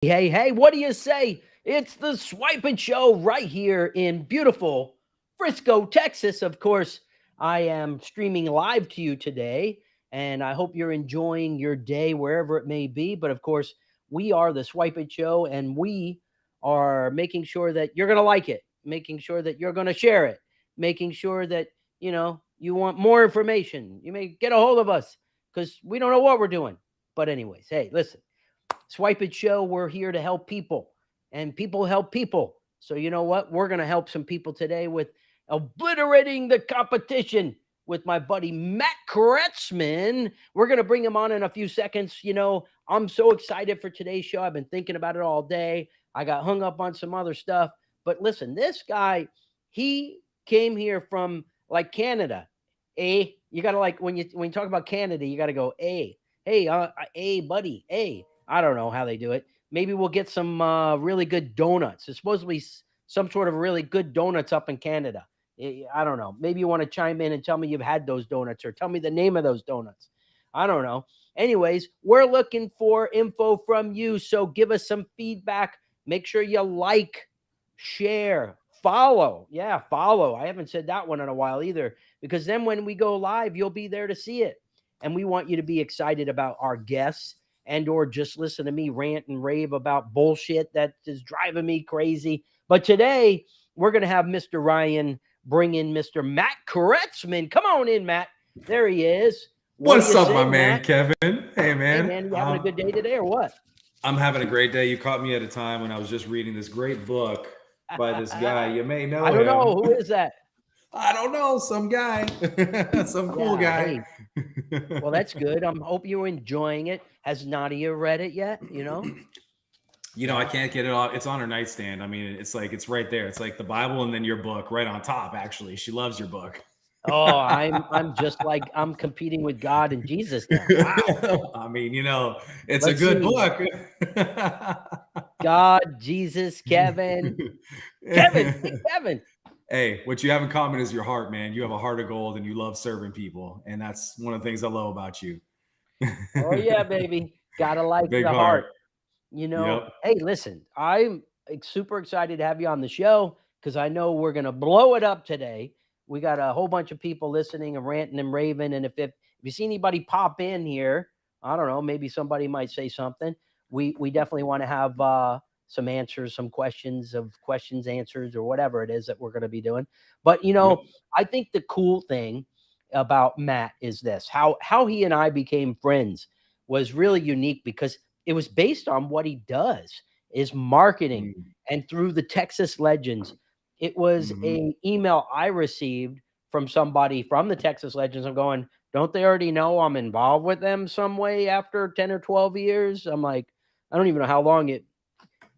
Hey, what do you say? It's the Swypit Show right here in beautiful Frisco, Texas. Of course, I am streaming live to you today, and I hope you're enjoying your day wherever it may be. But of course, we are the Swypit Show, and we are making sure that you're going to like it, making sure that you're going to share it, making sure that, you want more information. You may get a hold of us because we don't know what we're doing. But, anyways, hey, listen. Swipe It Show, we're here to help people, and people help people. So you know what? We're going to help some people today with obliterating the competition with my buddy Matt Cretzman. We're going to bring him on in a few seconds. I'm so excited for today's show. I've been thinking about it all day. I got hung up on some other stuff. But listen, this guy, he came here from like Canada. You got to like when you talk about Canada, you got to go, hey, buddy, I don't know how they do it. Maybe we'll get some really good donuts. There's supposed to be some sort of really good donuts up in Canada. I don't know. Maybe you want to chime in and tell me you've had those donuts or tell me the name of those donuts. I don't know. Anyways, we're looking for info from you. So give us some feedback. Make sure you like, share, follow. Yeah, follow. I haven't said that one in a while either, because then when we go live, you'll be there to see it. And we want you to be excited about our guests and or just listen to me rant and rave about bullshit that is driving me crazy. But today, we're going to have Mr. Ryan bring in Mr. Matt Cretzman. Come on in, Matt. There he is. What's up, my man, Kevin? Hey, man. Hey, man, you having a good day today or what? I'm having a great day. You caught me at a time when I was just reading this great book by this guy. You may know him. I don't know. Who is that? I don't know. Some guy. Some cool guy. Hey. Well, that's good. I hope you're enjoying it. Has Nadia read it yet? I can't get it off. It's on her nightstand. I mean, it's right there. It's like the Bible and then your book right on top, actually. She loves your book. Oh, I'm just like I'm competing with God and Jesus now. Wow. I mean, it's a good book. God, Jesus, Kevin. Kevin. Hey, what you have in common is your heart, man. You have a heart of gold and you love serving people. And that's one of the things I love about you. Oh, yeah, baby. Gotta like Big the heart. Yep. Hey, listen, I'm super excited to have you on the show because I know we're going to blow it up today. We got a whole bunch of people listening and ranting and raving. And if you see anybody pop in here, I don't know, maybe somebody might say something. We definitely want to have some answers, some questions, answers, or whatever it is that we're going to be doing. But, I think the cool thing about Matt is this, how he and I became friends was really unique because it was based on what he does is marketing. And through the Texas Legends, it was a email I received from somebody from the Texas Legends. I'm going, don't they already know I'm involved with them some way after 10 or 12 years? I'm like, I don't even know how long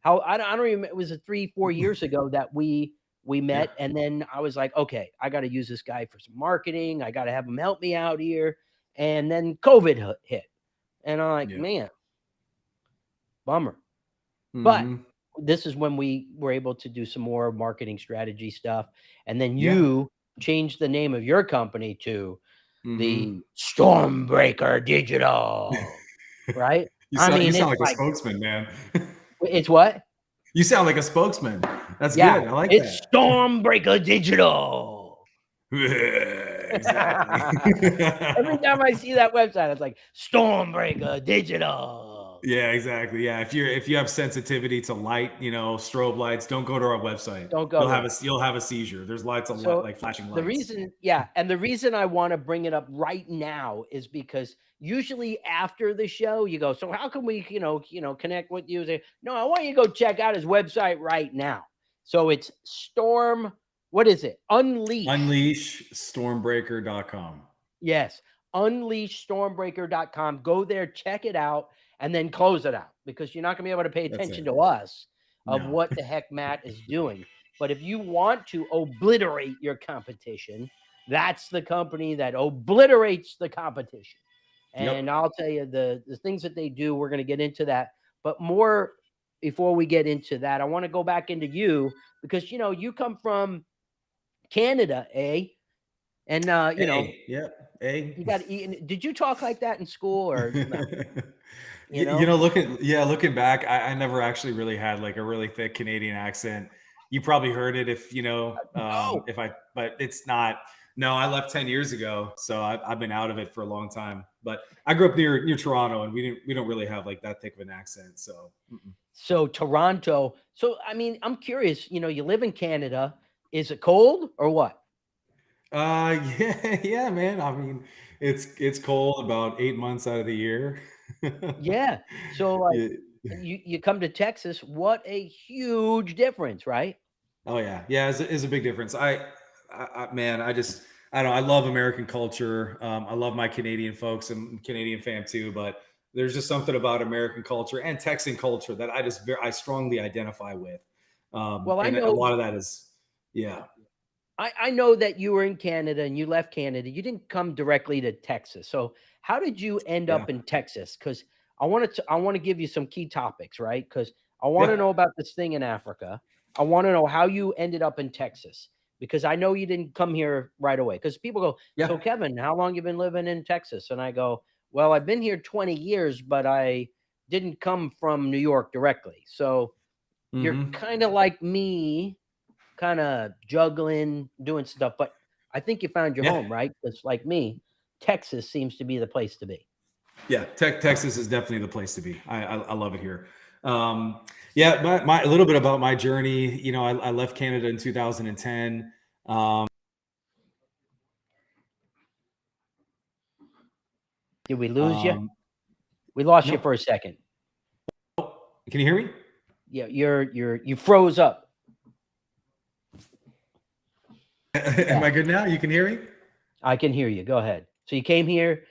I don't even, it was 3-4 years ago that we met. Yeah. And then I was like, okay, I got to use this guy for some marketing. I got to have him help me out here. And then COVID hit. And I'm like, man, bummer. But this is when we were able to do some more marketing strategy stuff. And then you changed the name of your company to the Stormbreaker Digital, right? You sound like a spokesman, man. It's what? You sound like a spokesman. That's good. I like it's that. It's Stormbreaker Digital. Exactly. Every time I see that website, it's like Stormbreaker Digital. Yeah, exactly. Yeah, if you have sensitivity to light, strobe lights, don't go to our website. Don't go. You'll have a seizure. There's lights on like flashing lights. The reason I want to bring it up right now is because usually after the show, you go, so how can we, connect with you? No, I want you to go check out his website right now. So it's what is it? Unleashstormbreaker.com. Yes. Unleashstormbreaker.com. Go there, check it out, and then close it out because you're not going to be able to pay attention to us of what the heck Matt is doing. But if you want to obliterate your competition, that's the company that obliterates the competition. And I'll tell you the things that they do, we're going to get into that. But more before we get into that, I want to go back into you because, you come from Canada, eh? And, you got to eat. Did you talk like that in school or no? you know? Looking back, I never actually really had like a really thick Canadian accent. You probably heard it if Oh, but it's not. No, I left 10 years ago, so I've been out of it for a long time. But I grew up near Toronto, and we don't really have like that thick of an accent. So so Toronto. So, I mean, I'm curious, you live in Canada. Is it cold or what? yeah, man. I mean, it's cold about 8 months out of the year. Yeah. So, like, Yeah. you come to Texas, what a huge difference, right? Oh yeah, yeah, it's a big difference. Man, I don't know. I love American culture. I love my Canadian folks and Canadian fam too. But there's just something about American culture and Texan culture that I strongly identify with. Well, I And a know lot of that is, yeah, I know that you were in Canada and you left Canada. You didn't come directly to Texas. So how did you end yeah, up in Texas? Because I want to give you some key topics, right? Because I want to yeah, know about this thing in Africa. I want to know how you ended up in Texas because I know you didn't come here right away. Because people go, yeah. so Kevin, how long you been living in Texas? And I go, well, I've been here 20 years, but I didn't come from New York directly. So you're Hmm. kind of like me, kind of juggling, doing stuff. But I think you found your Yeah, home, right? Because like me, Texas seems to be the place to be. yeah. Texas is definitely the place to be. I love it here. Um, yeah, my a little bit about my journey. I left Canada in 2010. Did we lose you? Um, We lost you no, for a second. can you hear me? Yeah, you froze up. Am Yeah, I good now? You can hear me? I can hear you. Go ahead. So you came here.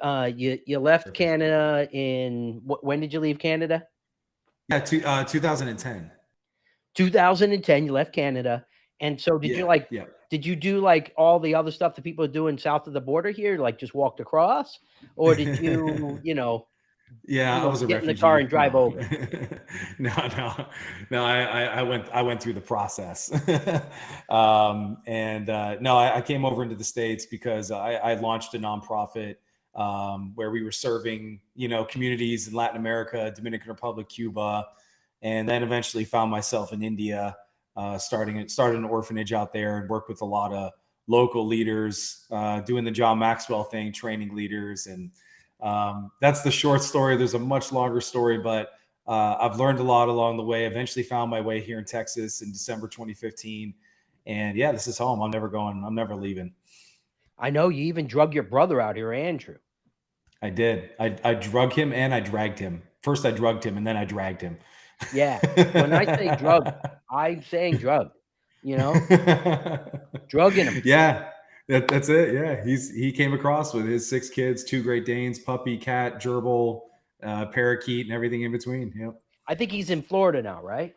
You left Perfect. Canada in when did you leave Canada? Yeah, 2010. 2010. You left Canada, and so Yeah, yeah. did you do like all the other stuff that people are doing south of the border here, like just walked across, or did you Yeah, I was a get in the car refugee. and drive No, over? no. I went through the process, and no, I came over into the States because I launched a nonprofit where we were serving communities in Latin America, Dominican Republic, Cuba, and then eventually found myself in India, started an orphanage out there and worked with a lot of local leaders, doing the John Maxwell thing, training leaders. And that's the short story. There's a much longer story, but I've learned a lot along the way. Eventually found my way here in Texas in December 2015. And yeah, this is home. I'm never going. I'm never leaving. I know you even drug your brother out here, Andrew. I did. I drug him and I dragged him. First I drugged him and then I dragged him. Yeah. When I say drug, I'm saying drug, you know, drugging him. Yeah, that's it. Yeah, he came across with his 6 kids, 2 Great Danes, puppy, cat, gerbil, parakeet, and everything in between. Yep. I think he's in Florida now, right?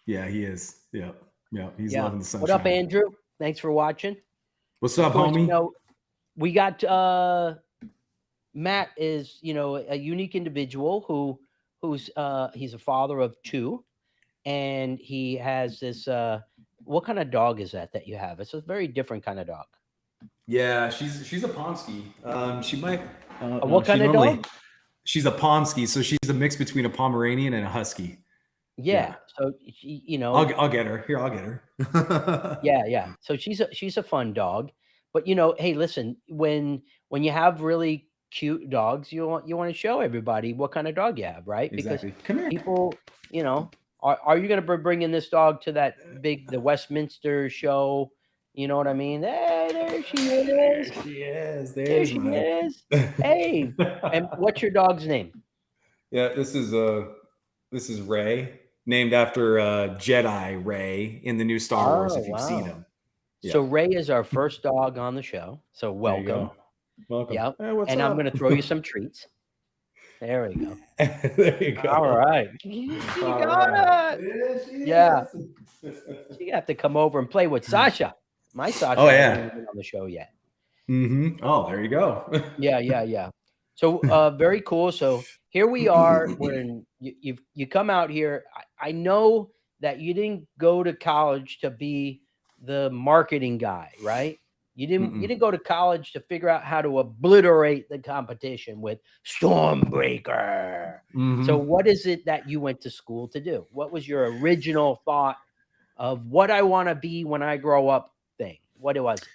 Yeah, he is. Yep. Yep. He's Yeah. loving the What up, sunshine. Andrew? Thanks for watching. What's Of up, course, homie? we got Matt is, a unique individual who's he's a father of 2, and he has this what kind of dog is that you have? It's a very different kind of dog. Yeah, she's a Pomsky. She might. No, What she kind of normally. dog? She's a Pomsky, so she's a mix between a Pomeranian and a Husky. Yeah. Yeah, So she, I'll get her. Here, I'll get her. yeah, yeah. So she's a fun dog. But hey, listen, when you have really cute dogs, you want to show everybody what kind of dog you have, right? Because Exactly. Come here. people, are you going to be bringing this dog to the Westminster show? You know what I mean? Hey, there she is. There she is. There There's she my. is. Hey, and what's your dog's name? Yeah, this is Ray, named after Jedi Ray in the new Star Wars. Oh, If you've seen wow. him, So yeah. Ray is our first dog on the show. So There you welcome. go. Welcome. Yep. Hey, what's And I'm up? going to throw you some treats. There we go. There you go. All right. You All got right. it. Yeah. You have to come over and play with Sasha. My Sasha Oh hasn't yeah. even been on the show yet. Mm-hmm. Oh, there you go. Yeah, yeah, yeah. So very cool. So here we are. When you come out here, I know that you didn't go to college to be the marketing guy, right? You didn't go to college to figure out how to obliterate the competition with Stormbreaker. So what is it that you went to school to do? What was your original thought of what I want to be when I grow up thing? What was it?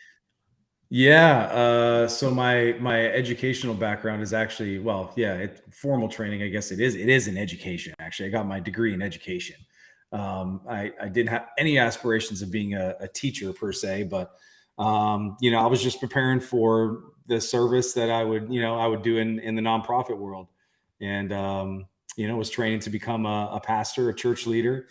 Yeah. So my educational background is actually, well, yeah, formal training. I guess it is. It is in education. Actually, I got my degree in education. I didn't have any aspirations of being a teacher per se, but I was just preparing for the service that I would do in the nonprofit world, and was training to become a pastor, a church leader,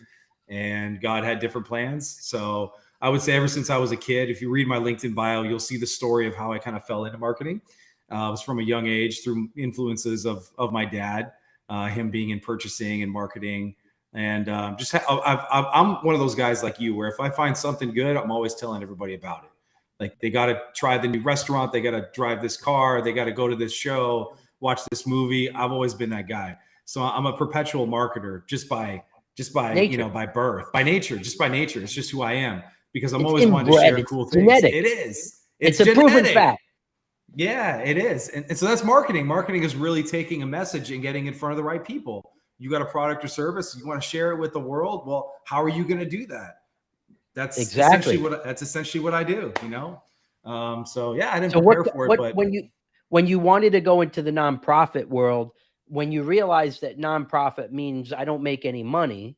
and God had different plans. So I would say ever since I was a kid, if you read my LinkedIn bio, you'll see the story of how I kind of fell into marketing. It was from a young age through influences of my dad, him being in purchasing and marketing. And I'm one of those guys like you, where if I find something good, I'm always telling everybody about it. Like, they got to try the new restaurant, they got to drive this car, they got to go to this show, watch this movie. I've always been that guy. So I'm a perpetual marketer just by Nature. by birth, by nature, just by nature. It's just who I am, because I'm It's always wanting to inbred. share It's cool things. genetic. It is. It's a proven fact. Yeah, it is. And so that's marketing. Marketing is really taking a message and getting in front of the right people. You got a product or service, you want to share it with the world. Well, how are you going to do that? That's Exactly. essentially what I do, So yeah, I didn't prepare for it, but when you wanted to go into the nonprofit world, when you realized that nonprofit means I don't make any money,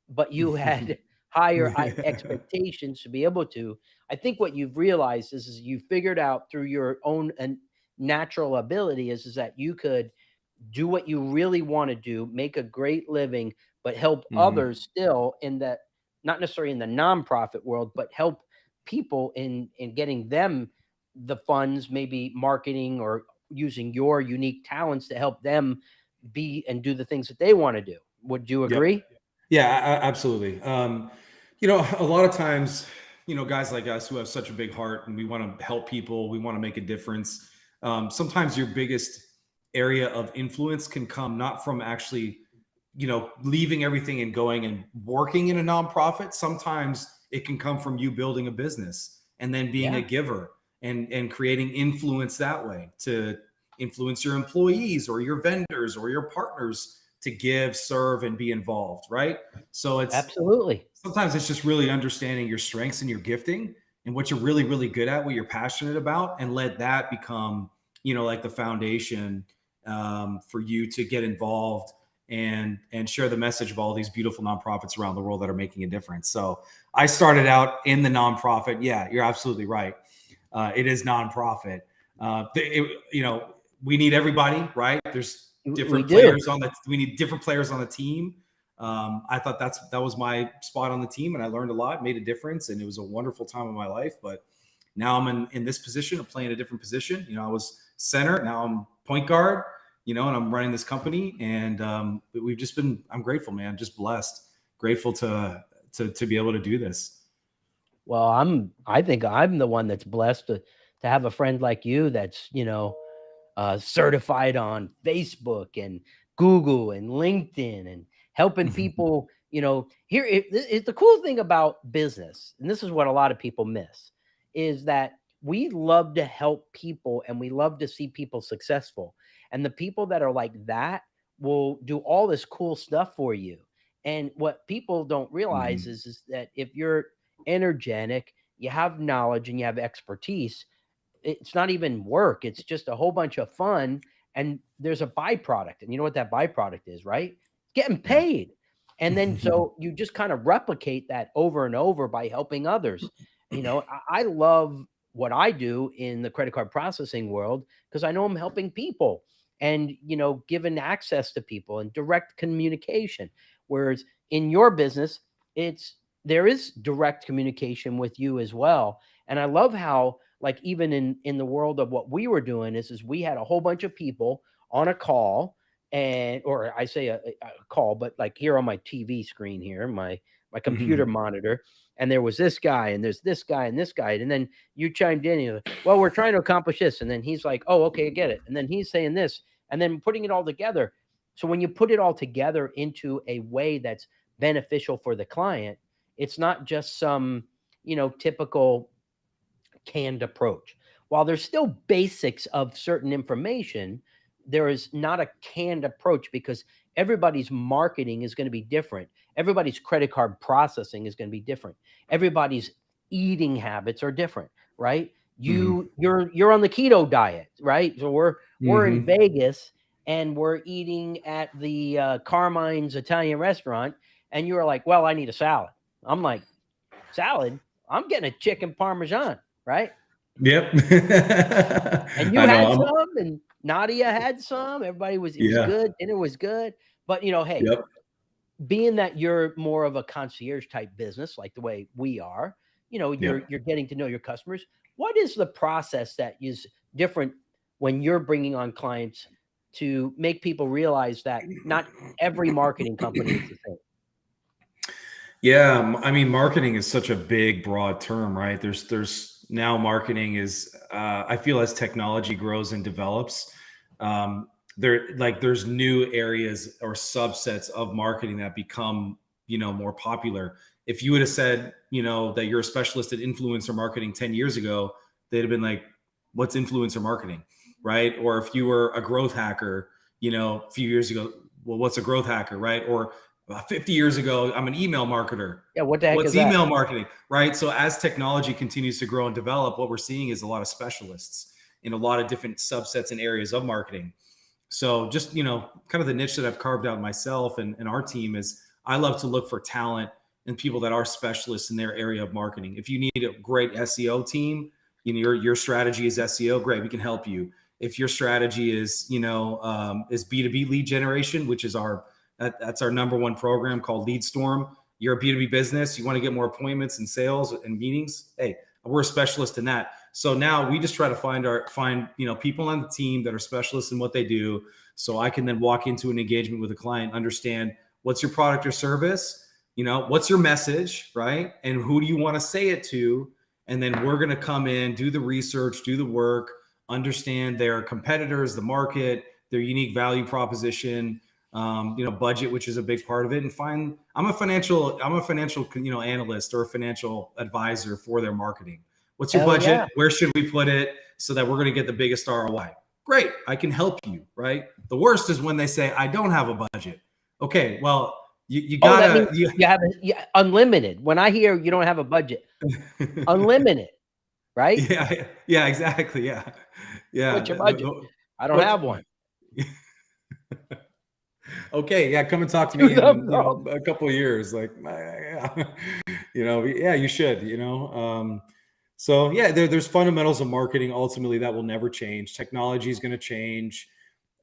but you had higher expectations to be able to, I think what you've realized is you figured out through your own natural ability is that you could do what you really want to do, make a great living, but help others still in that, not necessarily in the nonprofit world, but help people in getting them the funds, maybe marketing or using your unique talents to help them be and do the things that they want to do. Would you agree? Yep. Yeah, absolutely. A lot of times, guys like us who have such a big heart and we want to help people, we want to make a difference. Sometimes your biggest area of influence can come not from actually, leaving everything and going and working in a nonprofit. Sometimes it can come from you building a business and then being a giver and creating influence that way, to influence your employees or your vendors or your partners to give, serve, and be involved, right? So it's absolutely, sometimes it's just really understanding your strengths and your gifting and what you're really, really good at, what you're passionate about, and let that become, like the foundation for you to get involved and share the message of all these beautiful nonprofits around the world that are making a difference. So I started out in the nonprofit. Yeah, you're absolutely right. It is nonprofit. We need everybody, right? There's different players we need different players on the team. I thought that was my spot on the team, and I learned a lot, made a difference, and it was a wonderful time of my life. But now I'm in this position, I'm playing a different position. I was center, now I'm point guard, and I'm running this company, and I'm grateful, man, just blessed, grateful to be able to do this. Well, I think I'm the one that's blessed to have a friend like you that's, certified on Facebook and Google and LinkedIn and helping people, here it's the cool thing about business. And this is what a lot of people miss, is that we love to help people and we love to see people successful. And the people that are like that will do all this cool stuff for you. And what people don't realize is that if you're energetic, you have knowledge and you have expertise, it's not even work. It's just a whole bunch of fun. And there's a byproduct. And you know what that byproduct is, right? Getting paid. And then so you just kind of replicate that over and over by helping others. I love what I do in the credit card processing world because I know I'm helping people and, giving access to people and direct communication. Whereas in your business, there is direct communication with you as well. And I love how, like, even in the world of what we were doing is we had a whole bunch of people on a call, or I say a call, but like here on my TV screen here, my computer monitor, and there was this guy and there's this guy and this guy. And then you chimed in and you're like, well, we're trying to accomplish this. And then he's like, oh, okay, I get it. And then he's saying this and then putting it all together. So when you put it all together into a way that's beneficial for the client, it's not just some, typical canned approach. While there's still basics of certain information, there is not a canned approach because everybody's marketing is going to be different. Everybody's credit card processing is going to be different. Everybody's eating habits are different, right? You're on the keto diet, right? So we're in Vegas and we're eating at the Carmine's Italian restaurant, and you're like, well, I need a salad. I'm like, salad? I'm getting a chicken parmesan, right? Yep. And you I had know. some, and Nadia had some. Everybody it was good. Dinner was good. But hey, Yep. being that you're more of a concierge type business, like the way we are, you're Yep. getting to know your customers. What is the process that is different when you're bringing on clients to make people realize that not every marketing company is the same? Yeah, I mean, marketing is such a big, broad term, right? There's now marketing is. I feel as technology grows and develops, there's new areas or subsets of marketing that become more popular. If you would have said that you're a specialist at influencer marketing 10 years ago, they'd have been like, "What's influencer marketing?" Right? Or if you were a growth hacker, a few years ago, well, what's a growth hacker, right? Or 50 years ago, I'm an email marketer. Yeah, what the heck What's is that? email marketing, right? So as technology continues to grow and develop, what we're seeing is a lot of specialists in a lot of different subsets and areas of marketing. So just, kind of the niche that I've carved out myself and our team is I love to look for talent and people that are specialists in their area of marketing. If you need a great SEO team, your strategy is SEO, great, we can help you. If your strategy is, is B2B lead generation, which is that's our number one program called Lead Storm. You're a B2B business. You want to get more appointments and sales and meetings. Hey, we're a specialist in that. So now we just try to find people on the team that are specialists in what they do. So I can then walk into an engagement with a client, understand what's your product or service, what's your message, right? And who do you want to say it to? And then we're going to come in, do the research, do the work, understand their competitors, the market, their unique value proposition, budget, which is a big part of it, and I'm a financial, analyst or a financial advisor for their marketing. What's your budget? Yeah. Where should we put it so that we're going to get the biggest ROI? Great. I can help you. Right. The worst is when they say, I don't have a budget. Okay. Well, you gotta, you have unlimited. When I hear you don't have a budget, unlimited, right? Yeah, exactly. Yeah. What's your budget? I don't have one. Okay, yeah, come and talk to me in a couple of years. Like, yeah, you should. So yeah, there's fundamentals of marketing ultimately that will never change. Technology is going to change,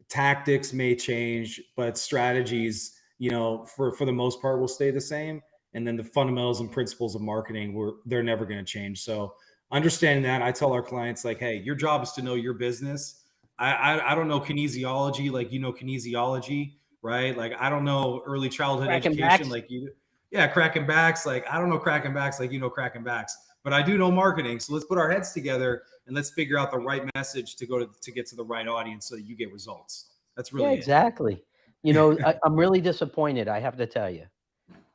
tactics may change, but strategies, for the most part, will stay the same. And then the fundamentals and principles of marketing, they're never going to change. So understanding that, I tell our clients like, hey, your job is to know your business. I don't know kinesiology like kinesiology. Right? Like, I don't know early childhood education like you do. Yeah, cracking backs. Like, I don't know cracking backs like cracking backs, but I do know marketing. So let's put our heads together and let's figure out the right message to get to the right audience so that you get results. That's really exactly. I'm really disappointed. I have to tell you,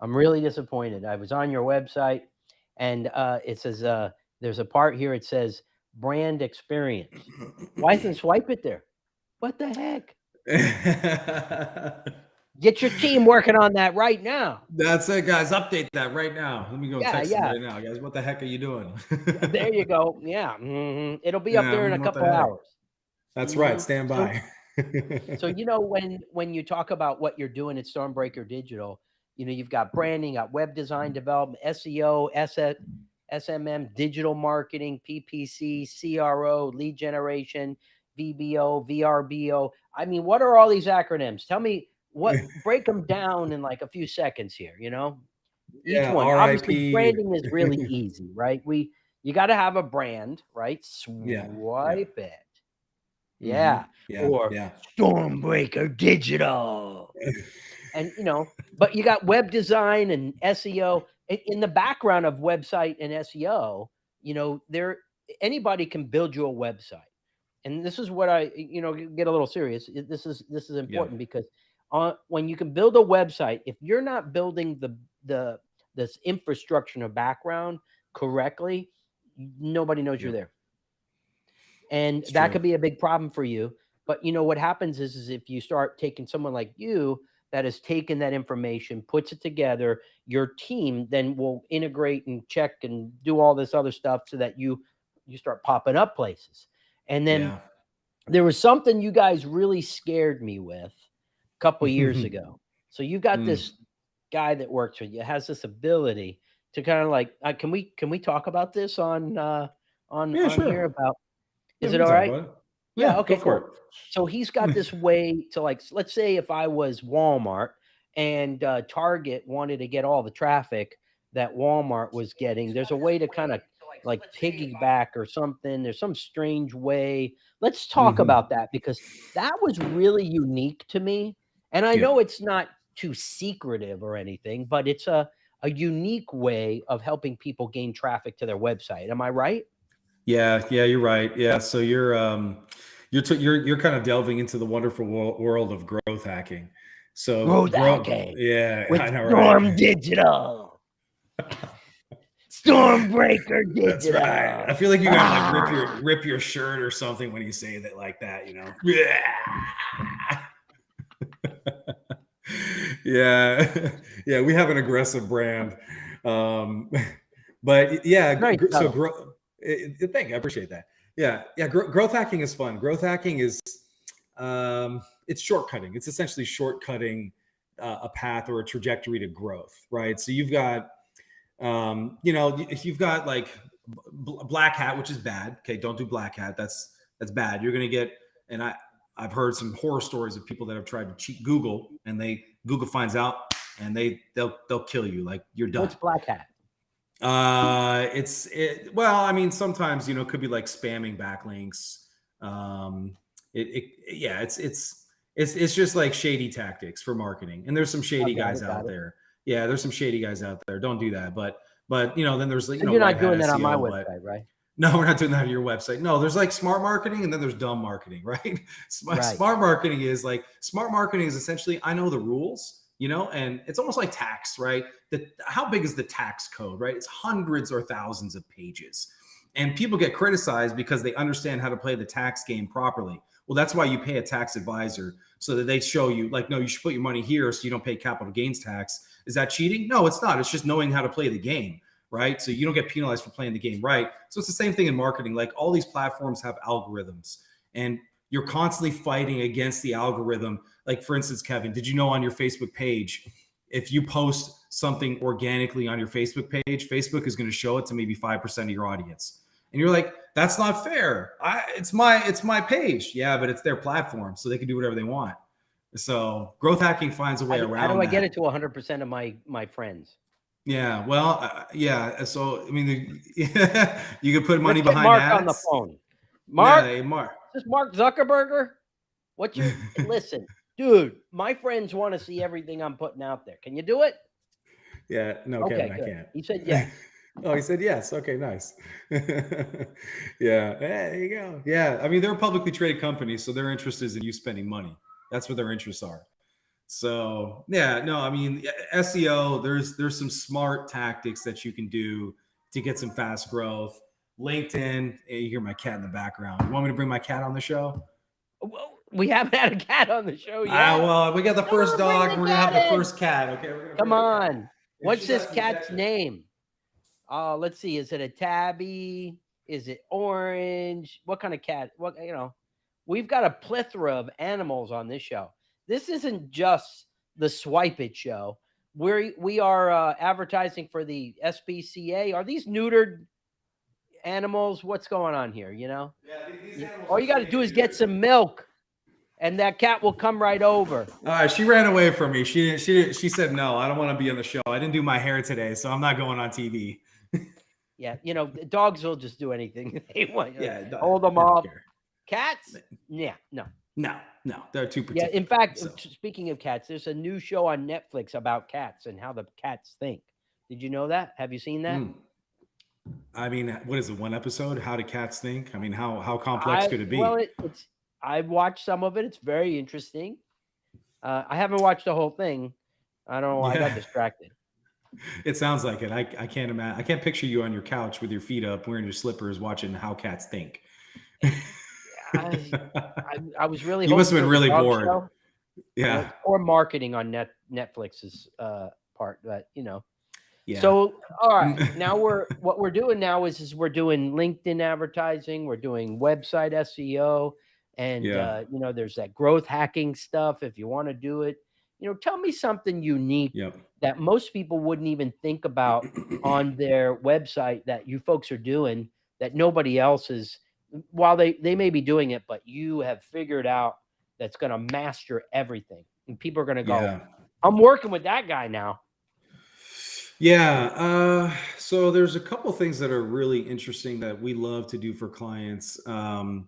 I'm really disappointed. I was on your website and it says there's a part here. It says brand experience. Why isn't Swypit there? What the heck? Get your team working on that right now. That's it, guys. Update that right now. Let me go text them right now, guys. What the heck are you doing? There you go. Yeah. Mm-hmm. It'll be up there in a couple hours. That's right. Stand by. So, when you talk about what you're doing at Stormbreaker Digital, you've got branding, got web design development, SEO, SMM, digital marketing, PPC, CRO, lead generation, VBO, VRBO. I mean, what are all these acronyms? Tell me break them down in like a few seconds here, Each one. RIP. Obviously, branding is really easy, right? You got to have a brand, right? Swypit. Yeah. Or Stormbreaker Digital. And, but you got web design and SEO in the background of website and SEO, anybody can build you a website. And this is what I, get a little serious. This is important because when you can build a website, if you're not building this infrastructure and background correctly, nobody knows you're there. And It's that true. could be a big problem for you. But what happens is if you start taking someone like you that has taken that information, puts it together, your team then will integrate and check and do all this other stuff so that you start popping up places. And then there was something you guys really scared me with a couple of years ago. So you've got this guy that works with you, has this ability to kind of like, can we talk about this on sure. here about, Yeah, is it all right? Yeah, okay, go for cool. it. So he's got this way to, like, let's say if I was Walmart and Target wanted to get all the traffic that Walmart was getting, there's a way to kind of like piggyback or something. There's some strange way. Let's talk about that, because that was really unique to me. And I know it's not too secretive or anything, but it's a unique way of helping people gain traffic to their website. Am I right? Yeah, you're right. Yeah, so you're kind of delving into the wonderful world of growth hacking. So Growth hacking yeah, with I know, Storm right? Digital. Stormbreaker Digital. That's right. I feel like you gotta like rip your shirt or something when you say that like that, Yeah, yeah, we have an aggressive brand, but yeah, thank you, I appreciate that. Yeah, growth hacking is fun. Growth hacking is it's shortcutting. It's essentially shortcutting a path or a trajectory to growth, right? So you've got you've got like black hat, which is bad. Okay, don't do black hat. That's bad. You're gonna get, and I've heard some horror stories of people that have tried to cheat Google, and Google finds out, and they'll kill you. Like, you're done. What's black hat? Well, I mean, sometimes it could be like spamming backlinks. It's just like shady tactics for marketing, and there's some shady guys out there. Yeah, there's some shady guys out there. Don't do that. But then there's like, you're not doing that on my website, right? No, we're not doing that on your website. No, there's like smart marketing, and then there's dumb marketing, right? Smart marketing is essentially, I know the rules, and it's almost like tax, right? How big is the tax code, right? It's hundreds or thousands of pages. And people get criticized because they understand how to play the tax game properly. Well, that's why you pay a tax advisor, so that they show you, like, no, you should put your money here so you don't pay capital gains tax. Is that cheating? No, it's not. It's just knowing how to play the game, right? So you don't get penalized for playing the game right. So it's the same thing in marketing. Like, all these platforms have algorithms, and you're constantly fighting against the algorithm. Like, for instance, Kevin, did you know on your Facebook page, if you post something organically on your Facebook page, Facebook is going to show it to maybe 5% of your audience? And you're like, that's not fair. It's my page. Yeah, but it's their platform, so they can do whatever they want. So growth hacking finds a way around. How do I get it to 100% of my friends? Yeah, well, yeah. So I mean, you could put money behind Mark ads. On the phone. Mark, yeah, Mark. Is this Mark Zuckerberg? Listen, dude, my friends want to see everything I'm putting out there. Can you do it? Yeah, no, okay, Kevin, good. I can't. He said yes. Oh, he said yes. Okay, nice. Yeah, there you go. Yeah, I mean, they're a publicly traded company, so their interest is in you spending money. That's what their interests are. So yeah, no, I mean, SEO, there's some smart tactics that you can do to get some fast growth. LinkedIn, hey, you hear my cat in the background. You want me to bring my cat on the show? Well, we haven't had a cat on the show yet. Well, we got the first dog. We're gonna have the first cat. Okay, come on. What's this cat's name? Let's see. Is it a tabby? Is it orange? What kind of cat? We've got a plethora of animals on this show. This isn't just the Swypit Show. We are advertising for the SPCA. Are these neutered animals? What's going on here? Yeah, all you got to do is get some milk, and that cat will come right over. All right, she ran away from me. She said, no, I don't want to be on the show. I didn't do my hair today, so I'm not going on TV. Yeah, dogs will just do anything they want. Yeah, hold them off. Cats? Yeah, no, they're too particular. Yeah, in fact, speaking of cats, there's a new show on Netflix about cats and how the cats think. Did you know that? Have you seen that? I mean, what is it? One episode? How do cats think? I mean, how complex could it be? Well, I've watched some of it. It's very interesting. I haven't watched the whole thing. I don't know why I got distracted. It sounds like it. I can't imagine. I can't picture you on your couch with your feet up, wearing your slippers, watching How Cats Think. I, I was really You must hoping have it been was a really dog bored. show. Yeah. Or marketing on Netflix's part, but Yeah. So all right, now what we're doing now is we're doing LinkedIn advertising, we're doing website SEO, and Yeah. there's that growth hacking stuff if you want to do it. Tell me something unique Yep. that most people wouldn't even think about on their website that you folks are doing that nobody else is, while they may be doing it, but you have figured out that's going to master everything. And people are going to go, Yeah. I'm working with that guy now. Yeah. So there's a couple things that are really interesting that we love to do for clients. And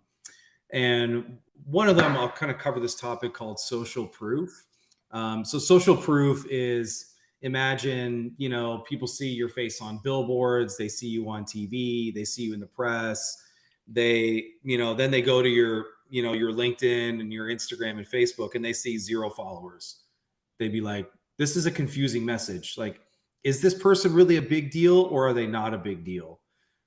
one of them, I'll kind of cover this topic called social proof. So social proof is, imagine, people see your face on billboards, they see you on TV, they see you in the press. Then they go to your LinkedIn and your Instagram and Facebook, and they see 0 followers. They'd be like, this is a confusing message. Like, is this person really a big deal, or are they not a big deal?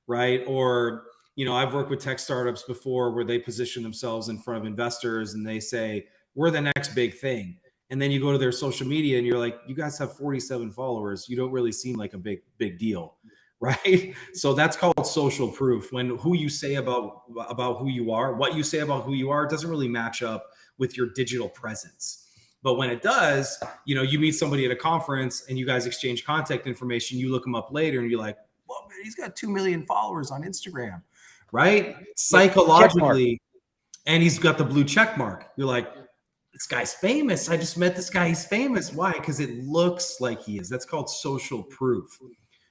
Right. Or, I've worked with tech startups before where they position themselves in front of investors and they say, we're the next big thing. And then you go to their social media and you're like, you guys have 47 followers. You don't really seem like a big deal. Right. So that's called social proof, when who you say about who you are, what you say about who you are, doesn't really match up with your digital presence. But when it does, you meet somebody at a conference and you guys exchange contact information, you look them up later and you're like, well, man, he's got 2 million followers on Instagram, right? Psychologically, and he's got the blue check mark. You're like, this guy's famous. I just met this guy. He's famous. Why? Because it looks like he is. That's called social proof.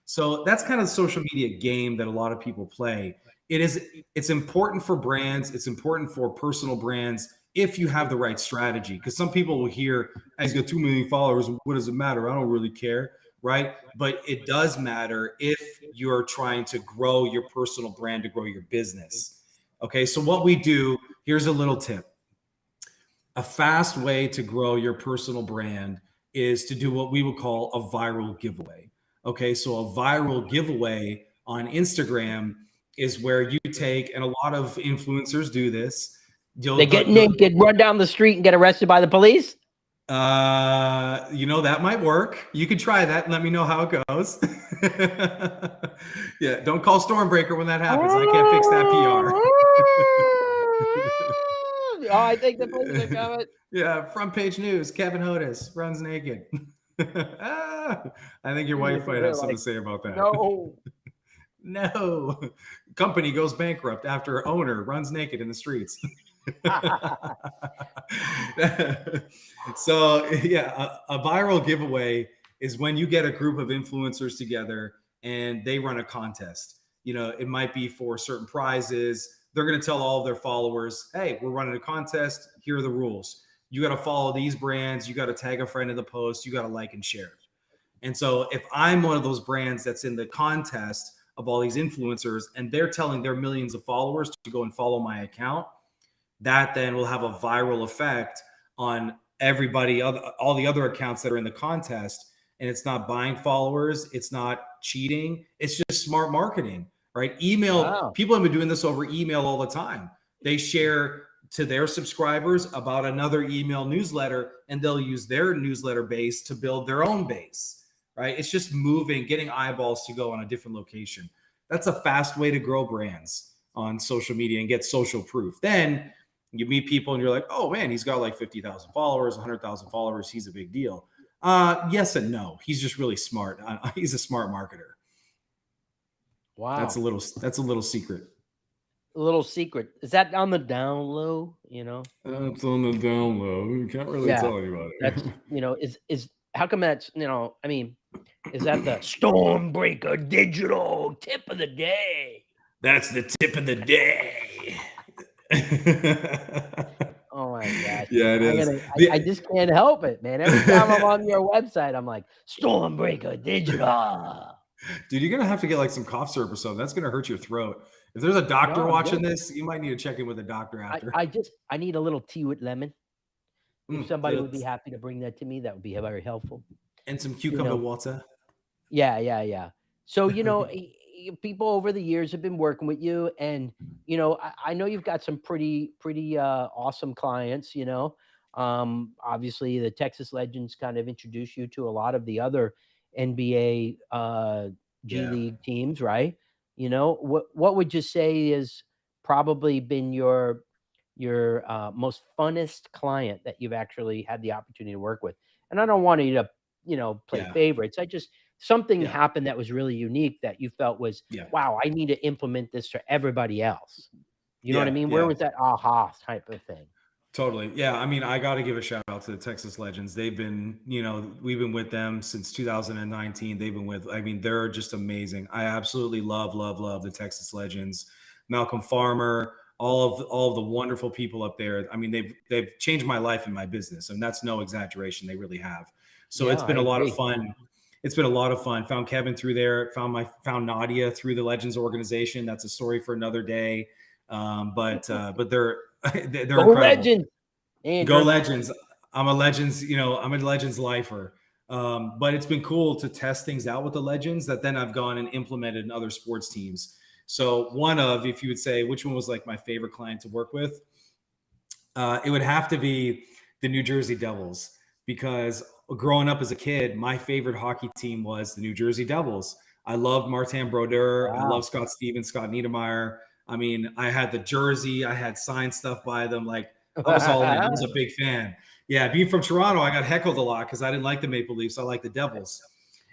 So that's kind of the social media game that a lot of people play. It's important for brands. It's important for personal brands if you have the right strategy. Because some people will hear, hey, he's got 2 million followers. What does it matter? I don't really care. Right. But it does matter if you're trying to grow your personal brand, to grow your business. Okay. So what we do, here's a little tip. A fast way to grow your personal brand is to do what we would call a viral giveaway. Okay. So a viral giveaway on Instagram is where you take, and a lot of influencers do this. They get naked, run down the street, and get arrested by the police. That might work. You could try that and let me know how it goes. Yeah, don't call Stormbreaker when that happens. I can't fix that PR. Oh, I think the police are coming. Yeah, front page news. Kevin Hodes runs naked. I think your wife might have something to say about that. No. Company goes bankrupt after owner runs naked in the streets. So yeah, a viral giveaway is when you get a group of influencers together and they run a contest. It might be for certain prizes. They're going to tell all of their followers, hey, we're running a contest. Here are the rules. You got to follow these brands. You got to tag a friend in the post. You got to like and share. And so if I'm one of those brands that's in the contest of all these influencers and they're telling their millions of followers to go and follow my account, that then will have a viral effect on everybody, all the other accounts that are in the contest. And it's not buying followers. It's not cheating. It's just smart marketing, right? Email. Wow. People have been doing this over email all the time. They share to their subscribers about another email newsletter, and they'll use their newsletter base to build their own base, right? It's just getting eyeballs to go on a different location. That's a fast way to grow brands on social media and get social proof. Then you meet people and you're like, oh man, he's got like 50,000 followers, 100,000 followers. He's a big deal. Yes and no. He's just really smart. He's a smart marketer. Wow. That's a little secret. A little secret. Is that on the down low? It's on the down low. You can't really tell anybody. That's, is how come that's, is that the Stormbreaker Digital tip of the day? That's the tip of the day. Oh my gosh. Yeah, it is. I just can't help it, man. Every time I'm on your website, I'm like, Stormbreaker Digital. Dude, you're going to have to get like some cough syrup or something. That's going to hurt your throat. If there's a doctor watching this, you might need to check in with a doctor after. I need a little tea with lemon. If somebody would be happy to bring that to me, that would be very helpful. And some cucumber water. Yeah. So, people over the years have been working with you, and I know you've got some pretty awesome clients. Obviously the Texas Legends kind of introduced you to a lot of the other NBA G Yeah. League teams, right? What would you say is probably been your most funnest client that you've actually had the opportunity to work with? And I don't want you to play Yeah. favorites. I just something Yeah. happened that was really unique that you felt was, Yeah. wow, I need to implement this for everybody else. You know what I mean? Where Yeah. was that aha type of thing? Totally. Yeah. I mean, I got to give a shout out to the Texas Legends. They've been, we've been with them since 2019. They've been I mean, they're just amazing. I absolutely love the Texas Legends. Malcolm Farmer, all of the wonderful people up there. I mean, they've changed my life and my business, and that's no exaggeration. They really have. So it's Yeah, been I a lot of agree. fun. It's been a lot of fun. Found Kevin through there. Found Nadia through the Legends organization. That's a story for another day. But they're they're Go incredible. Legends, Go Andrew. Legends. I'm a Legends lifer. But it's been cool to test things out with the Legends that then I've gone and implemented in other sports teams. So if you would say which one was like my favorite client to work with, it would have to be the New Jersey Devils, because growing up as a kid, my favorite hockey team was the New Jersey Devils. I love Martin Brodeur. I Wow. love Scott Stevens, Scott Niedermeyer. I mean, I had the jersey. I had signed stuff by them. Like, I was all in. I was a big fan. Yeah, being from Toronto, I got heckled a lot because I didn't like the Maple Leafs. I liked the Devils.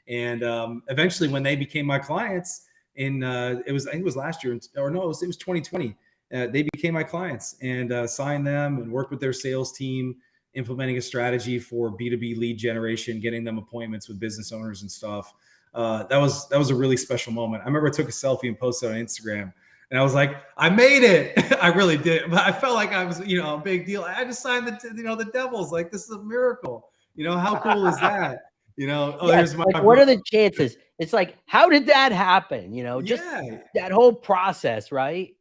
And eventually, when they became my clients, I think it was last year, or no, it was 2020. They became my clients, and signed them and worked with their sales team, implementing a strategy for B2B lead generation, getting them appointments with business owners and stuff. That was a really special moment. I remember I took a selfie and posted on Instagram. And I was like, I made it. I really did. But I felt like I was, a big deal. I just signed the Devils. Like, this is a miracle. How cool is that? Yes. There's Like, what are the chances? It's like, how did that happen? Just yeah. that whole process, right?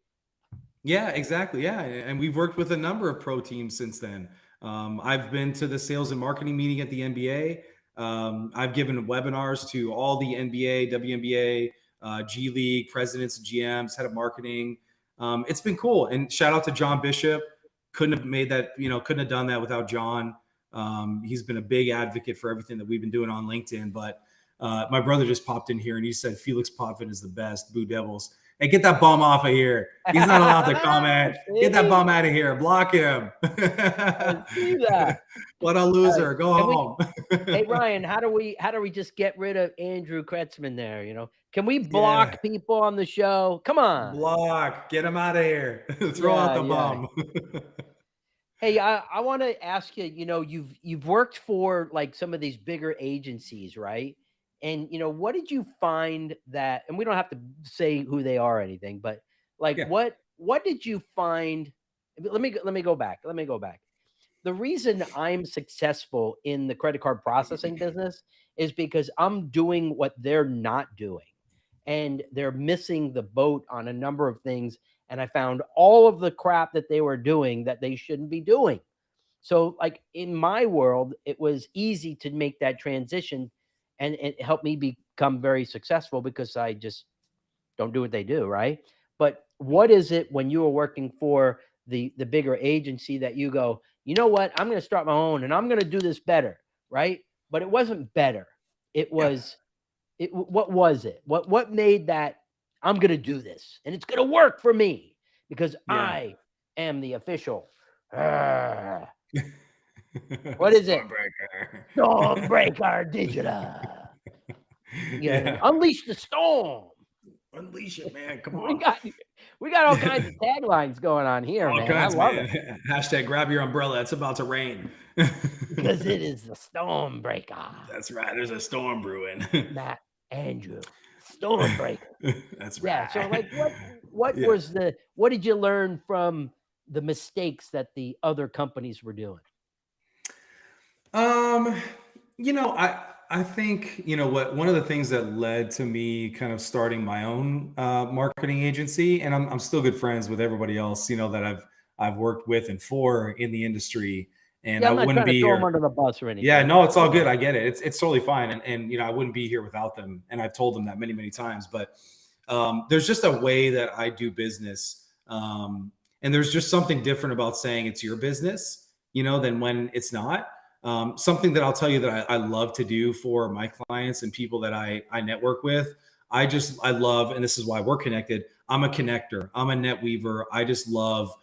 Yeah, exactly. Yeah. And we've worked with a number of pro teams since then. I've been to the sales and marketing meeting at the NBA. I've given webinars to all the NBA, WNBA, G League presidents, GMs, head of marketing. It's been cool. And shout out to John Bishop. Couldn't have made that, couldn't have done that without John. He's been a big advocate for everything that we've been doing on LinkedIn. But my brother just popped in here and he said Felix Potvin is the best. Boo Devils. Hey, get that bum off of here. He's not allowed to comment. Get that bum out of here. Block him. I see that. What a loser. Go home. Hey Ryan, how do we just get rid of Andrew Cretzman there? Can we Yeah. block people on the show? Come on. Block. Get him out of here. Throw out the bum. Hey, I want to ask you, you've worked for like some of these bigger agencies, right? And what did you find that, and we don't have to say who they are or anything, but like Yeah. what did you find? Let me go back. The reason I'm successful in the credit card processing business is because I'm doing what they're not doing. And they're missing the boat on a number of things. And I found all of the crap that they were doing that they shouldn't be doing. So, like in my world, it was easy to make that transition, and it helped me become very successful because I just don't do what they do, right? But what is it when you are working for the bigger agency that you go, you know what, I'm going to start my own and I'm going to do this better, right? But it wasn't better. It was what was it? What made that I'm going to do this and it's going to work for me because I am the official. What is it? Stormbreaker Digital. Unleash the storm. Unleash it, man. Come on. We got all kinds of taglines going on here, all man. Kinds, I love man. it. Hashtag grab your umbrella. It's about to rain. Because it is the Stormbreaker. That's right. There's a storm brewing. Matt, Andrew, Stormbreaker. That's right. Yeah. So like what did you learn from the mistakes that the other companies were doing? I think, one of the things that led to me kind of starting my own marketing agency, and I'm still good friends with everybody else, that I've worked with and for in the industry. And Yeah, I I'm not wouldn't trying to be throw them here. under the bus or Yeah, anything, no, but it's all good. I get it. It's totally fine. And I wouldn't be here without them. And I've told them that many, many times. But there's just a way that I do business. And there's just something different about saying it's your business, than when it's not. Something that I'll tell you that I love to do for my clients and people that I network with. I love, and this is why we're connected. I'm a connector. I'm a net weaver. I just love,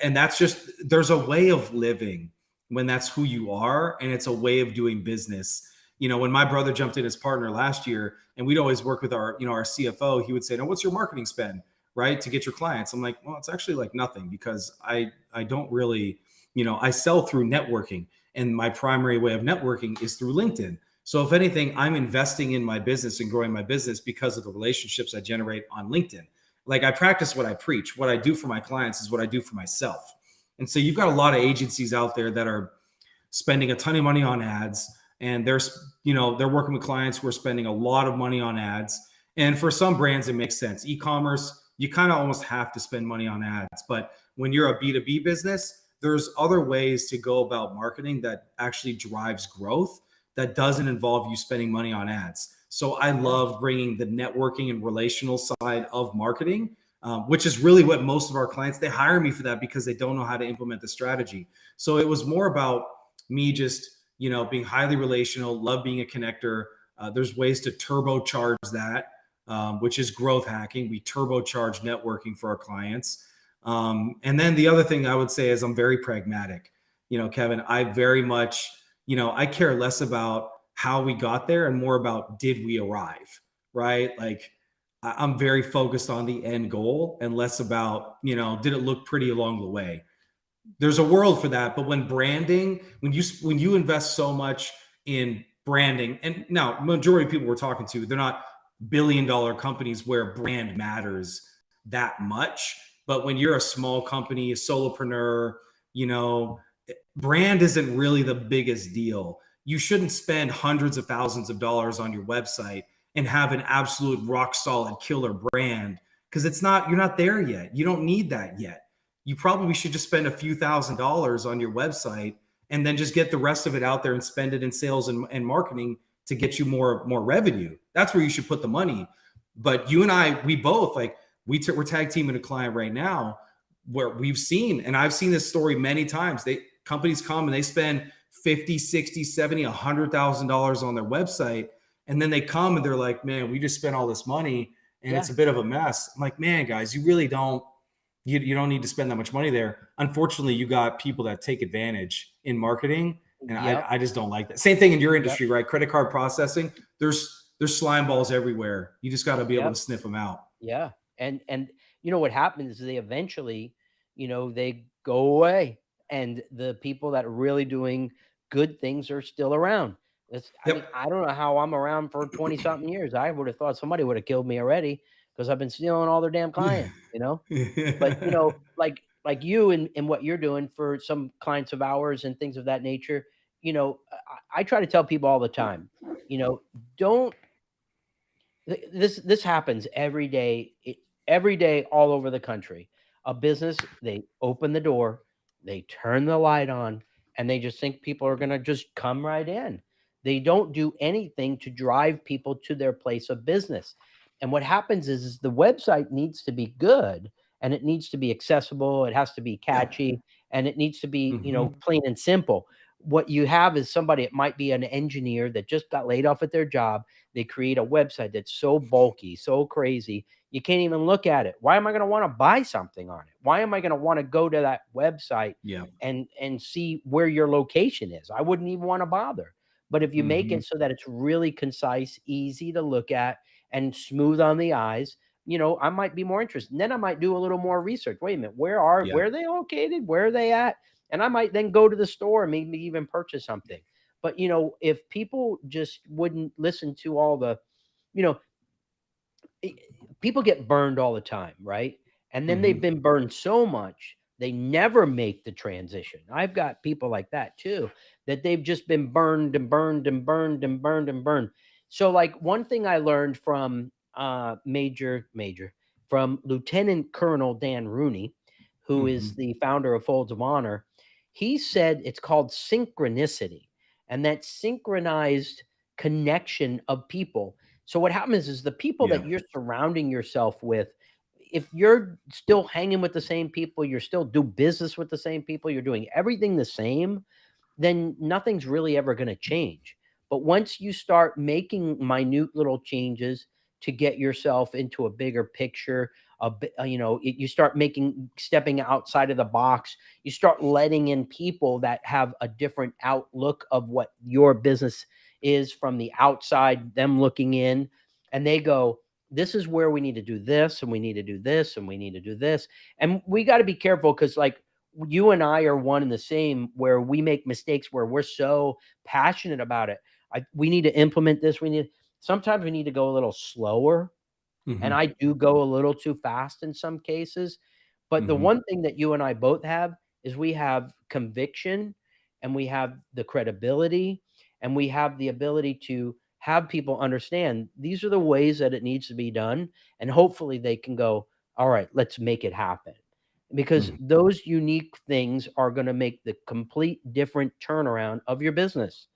and that's just, there's a way of living when that's who you are, and it's a way of doing business. When my brother jumped in as partner last year, and we'd always work with our CFO, he would say, "No, what's your marketing spend, right, to get your clients?" I'm like, "Well, it's actually like nothing, because I don't really, I sell through networking, and my primary way of networking is through LinkedIn. So if anything, I'm investing in my business and growing my business because of the relationships I generate on LinkedIn. Like, I practice what I preach. What I do for my clients is what I do for myself." And so you've got a lot of agencies out there that are spending a ton of money on ads, and they're working with clients who are spending a lot of money on ads. And for some brands, it makes sense. E-commerce, you kind of almost have to spend money on ads. But when you're a B2B business, there's other ways to go about marketing that actually drives growth that doesn't involve you spending money on ads. So I love bringing the networking and relational side of marketing, which is really what most of our clients, they hire me for that because they don't know how to implement the strategy. So it was more about me just, being highly relational, love being a connector. There's ways to turbocharge that, which is growth hacking. We turbocharge networking for our clients. And then the other thing I would say is I'm very pragmatic. Kevin, I very much, I care less about how we got there and more about, did we arrive, right? Like, I'm very focused on the end goal and less about, did it look pretty along the way? There's a world for that, but when you invest so much in branding, and now majority of people we're talking to, they're not billion-dollar companies where brand matters that much. But when you're a small company, a solopreneur, you know, brand isn't really the biggest deal. You shouldn't spend hundreds of thousands of dollars on your website and have an absolute rock solid killer brand, because you're not there yet. You don't need that yet. You probably should just spend a few $1,000s on your website and then just get the rest of it out there and spend it in sales and marketing to get you more revenue. That's where you should put the money. But you and I, we both, like, we're tag teaming a client right now where we've seen, and I've seen this story many times. Companies come and they spend 50, 60, 70, $100,000 on their website. And then they come and they're like, "Man, we just spent all this money and it's a bit of a mess." I'm like, "Man, guys, you really don't, you don't need to spend that much money there." Unfortunately, you got people that take advantage in marketing. And I just don't like that. Same thing in your industry, right? Credit card processing. There's slime balls everywhere. You just got to be able to sniff them out. Yeah. And what happens is they eventually, they go away, and the people that are really doing good things are still around. I mean, I don't know how I'm around for 20 something years. I would have thought somebody would have killed me already, because I've been stealing all their damn clients, But like you and what you're doing for some clients of ours and things of that nature, I try to tell people all the time, don't this happens every day all over the country. A business, they open the door, they turn the light on, and they just think people are going to just come right in. They don't do anything to drive people to their place of business. And what happens is the website needs to be good, and it needs to be accessible, it has to be catchy, and it needs to be, plain and simple. What you have is somebody, it might be an engineer that just got laid off at their job. They create a website that's so bulky, so crazy, you can't even look at it. Why am I going to want to buy something on it? Why am I going to want to go to that website and see where your location is? I wouldn't even want to bother. But if you make it so that it's really concise, easy to look at, and smooth on the eyes, I might be more interested. And then I might do a little more research. Wait a minute, where are they located? Where are they at? And I might then go to the store and maybe even purchase something. But, if people just wouldn't listen to all the, people get burned all the time, right? And then they've been burned so much, they never make the transition. I've got people like that too, that they've just been burned and burned and burned and burned and burned. So, like, one thing I learned from from Lieutenant Colonel Dan Rooney, who is the founder of Folds of Honor, He said it's called synchronicity, and that synchronized connection of people. So what happens is the people Yeah. that you're surrounding yourself with, if you're still hanging with the same people, you're still do business with the same people, you're doing everything the same, then nothing's really ever going to change. But once you start making minute little changes to get yourself into a bigger picture, you start stepping outside of the box. You start letting in people that have a different outlook of what your business is from the outside, them looking in, and they go, this is where we need to do this, and we need to do this, and we need to do this. And we got to be careful because, like, you and I are one and the same, where we make mistakes where we're so passionate about it. We need to implement this. Sometimes we need to go a little slower. And I do go a little too fast in some cases. But the one thing that you and I both have is we have conviction, and we have the credibility, and we have the ability to have people understand these are the ways that it needs to be done. And hopefully they can go, all right, let's make it happen. Because those unique things are going to make the complete different turnaround of your business.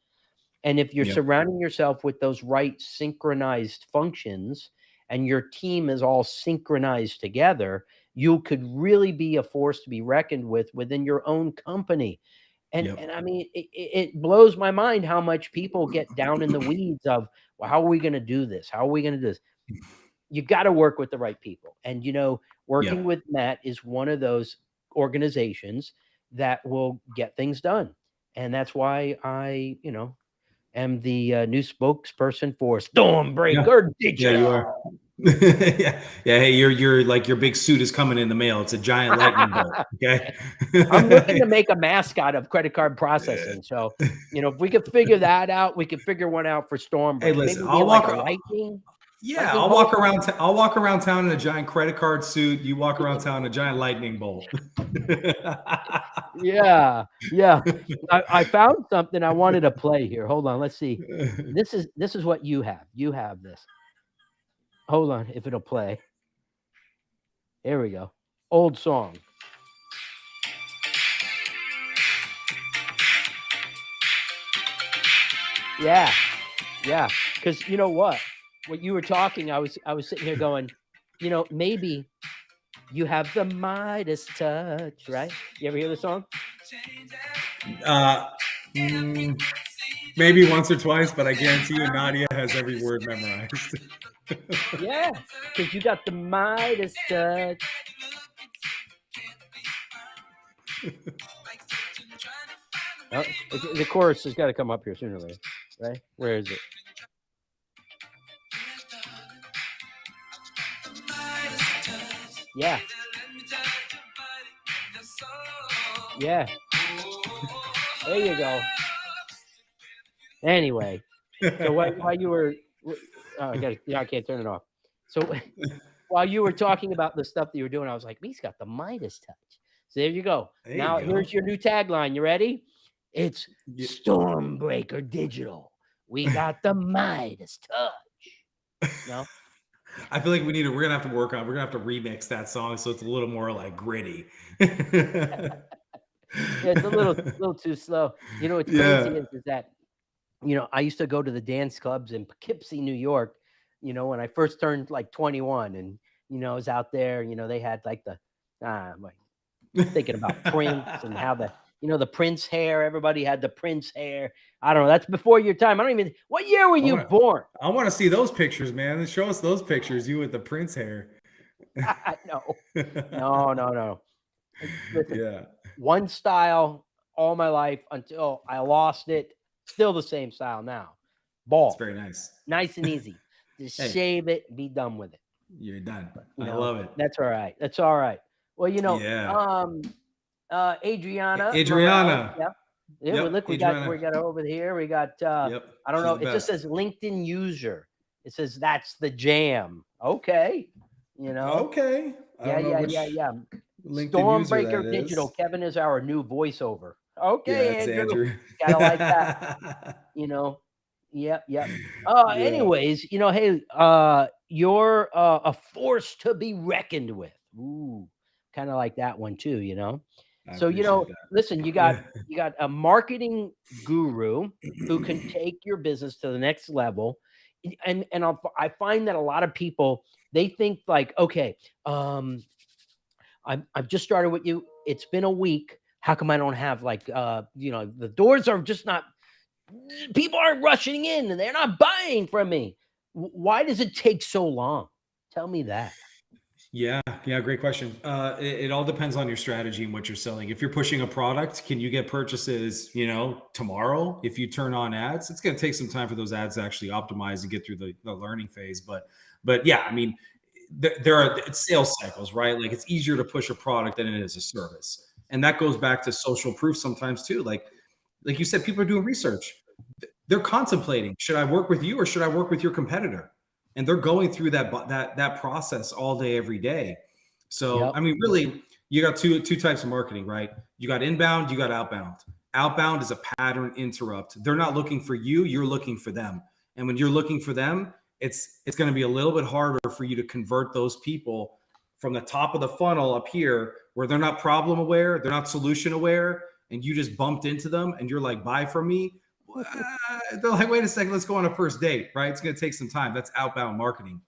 And if you're Yep. surrounding yourself with those right synchronized functions, and your team is all synchronized together, you could really be a force to be reckoned with within your own company. And Yep. and I mean, it blows my mind how much people get down in the weeds of, well, how are we going to do this? How are we going to do this? You got to work with the right people. And, working Yep. with Matt is one of those organizations that will get things done. And that's why I, am the new spokesperson for Yeah. Stormbreaker Yeah, you Digital. are. Yeah. Yeah. Hey, you're like, your big suit is coming in the mail. It's a giant lightning bolt. Okay. I'm looking to make a mascot of credit card processing. So, if we could figure that out, we could figure one out for Hey, Stormbreaker. listen, Maybe be like a lightning. yeah, Lightning I'll bolt. walk around. I'll walk around town in a giant credit card suit. You walk around town in a giant lightning bolt. Yeah, yeah. I found something I wanted to play here. Hold on, let's see. This is what you have. You have this. Hold on, if it'll play. Here we go. Old song. Yeah, yeah. Because you know what? What you were talking, I was sitting here going, maybe you have the Midas touch, right? You ever hear the song? Uh, maybe once or twice, but I guarantee you, Nadia has every word memorized. Yeah, because you got the Midas touch. Oh, the chorus has got to come up here sooner or later, right? Where is it? Yeah. Yeah. There you go. Anyway, so while you were, I can't turn it off. So while you were talking about the stuff that you were doing, I was like, he's got the Midas touch. So there you go. There Now you go. here's your new tagline. You ready? It's Stormbreaker Digital. We got the Midas touch. No? I feel like we're gonna have to remix that song so it's a little more like gritty. Yeah, it's a little too slow. What's crazy is that, I used to go to the dance clubs in Poughkeepsie, New York, when I first turned like 21, and, I was out there, they had like thinking about Prince and how the Prince hair, everybody had the Prince hair. I don't know. That's before your time. What year were you born? I want to see those pictures, man. Show us those pictures. You with the Prince hair. No. No. Listen, Yeah. one style all my life until I lost it. Still the same style now. Bald. It's very nice. Nice and easy. Just shave it, be done with it. You're done. I love it. That's all right. That's all right. Well, Adriana. Yeah. Yep. Look, we got over here. We got I don't know. It just says LinkedIn user. It says that's the jam. Okay. Okay. Yeah. Stormbreaker Digital. Kevin is our new voiceover. Okay, yeah, Andrew. Gotta like that. Yep. Anyways, hey, you're a force to be reckoned with. Ooh, kind of like that one too, So, appreciate that. listen, you got a marketing guru who can take your business to the next level. I find that a lot of people, they think like, okay, I've just started with you. It's been a week. How come I don't have like, the doors are just not, people aren't rushing in and they're not buying from me. Why does it take so long? Tell me that. Yeah, great question. It all depends on your strategy and what you're selling. If you're pushing a product, can you get purchases, tomorrow? If you turn on ads, it's going to take some time for those ads to actually optimize and get through the learning phase. But yeah, I mean, there are it's sales cycles, right? Like it's easier to push a product than it is a service, and that goes back to social proof sometimes too. Like you said, people are doing research. They're contemplating: should I work with you or should I work with your competitor? And they're going through that process all day, every day. So, Yep. I mean, really, you got two types of marketing, right? You got inbound, you got outbound. Outbound is a pattern interrupt. They're not looking for you, you're looking for them. And when you're looking for them, it's going to be a little bit harder for you to convert those people from the top of the funnel up here, where they're not problem aware, they're not solution aware, and you just bumped into them and you're like, buy from me. They're like, wait a second, let's go on a first date, right? It's going to take some time. That's outbound marketing.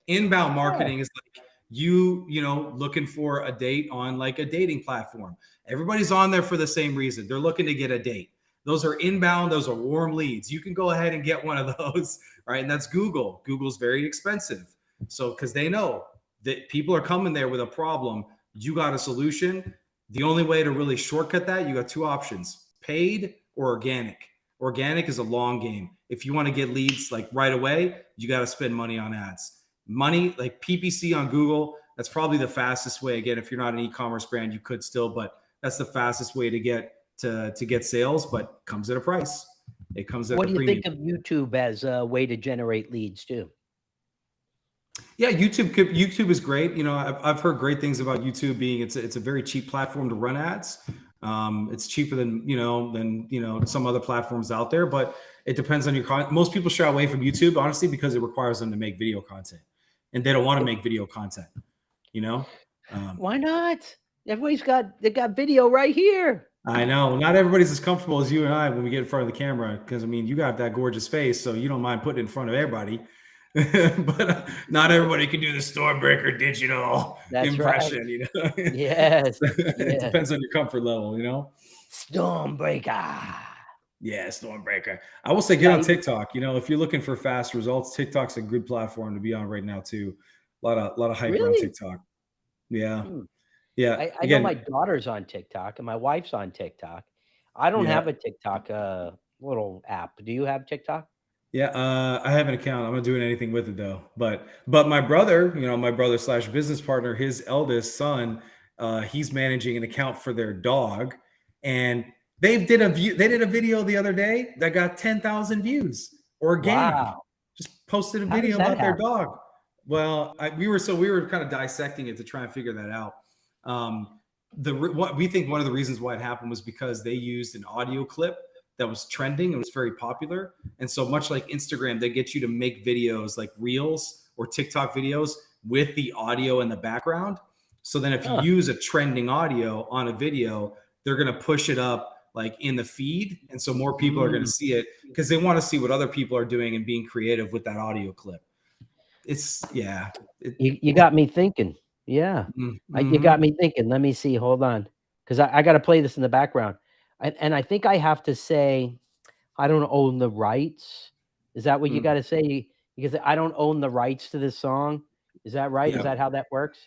Inbound marketing is like you looking for a date on like a dating platform. Everybody's on there for the same reason. They're looking to get a date. Those are inbound. Those are warm leads. You can go ahead and get one of those, right? And that's Google. Google's very expensive. So, because they know that people are coming there with a problem, you got a solution. The only way to really shortcut that, you got two options: paid or organic. Organic is a long game. If you want to get leads like right away, you got to spend money on ads. Money like PPC on Google, that's probably the fastest way. Again, if you're not an e-commerce brand, you could still, but that's the fastest way to get sales, but comes at a price. It comes at What a do you premium. think of YouTube as a way to generate leads too? Yeah, YouTube is great. I've heard great things about YouTube being it's a very cheap platform to run ads. It's cheaper than some other platforms out there, but it depends on your content. Most people shy away from YouTube, honestly, because it requires them to make video content, and they don't want to make video content. Why not? They got video right here. I know not everybody's as comfortable as you and I when we get in front of the camera, because I mean, you got that gorgeous face, so you don't mind putting it in front of everybody. But not everybody can do the Stormbreaker Digital impression, right. Yes. It depends on your comfort level, Stormbreaker. Yeah, Stormbreaker. I will say, get on TikTok. If you're looking for fast results, TikTok's a good platform to be on right now too. A lot of hype around TikTok. Yeah. Yeah. I know my daughter's on TikTok and my wife's on TikTok. I don't have a TikTok little app. Do you have TikTok? Yeah, I have an account. I'm not doing anything with it though. But my brother, my brother / business partner, his eldest son, he's managing an account for their dog, and they did a video the other day that got 10,000 views. Organic. Wow. Just posted a video about their dog. Well, we were kind of dissecting it to try and figure that out. We think one of the reasons why it happened was because they used an audio clip that was trending and was very popular. And so much like Instagram, they get you to make videos like Reels or TikTok videos with the audio in the background. So then if you use a trending audio on a video, they're going to push it up like in the feed. And so more people are going to see it because they want to see what other people are doing and being creative with that audio clip. You got me thinking. Yeah. You got me thinking. Let me see. Hold on. Because I got to play this in the background. And I think I have to say, I don't own the rights. Is that what you got to say? Because I don't own the rights to this song. Is that right? Yeah. Is that how that works?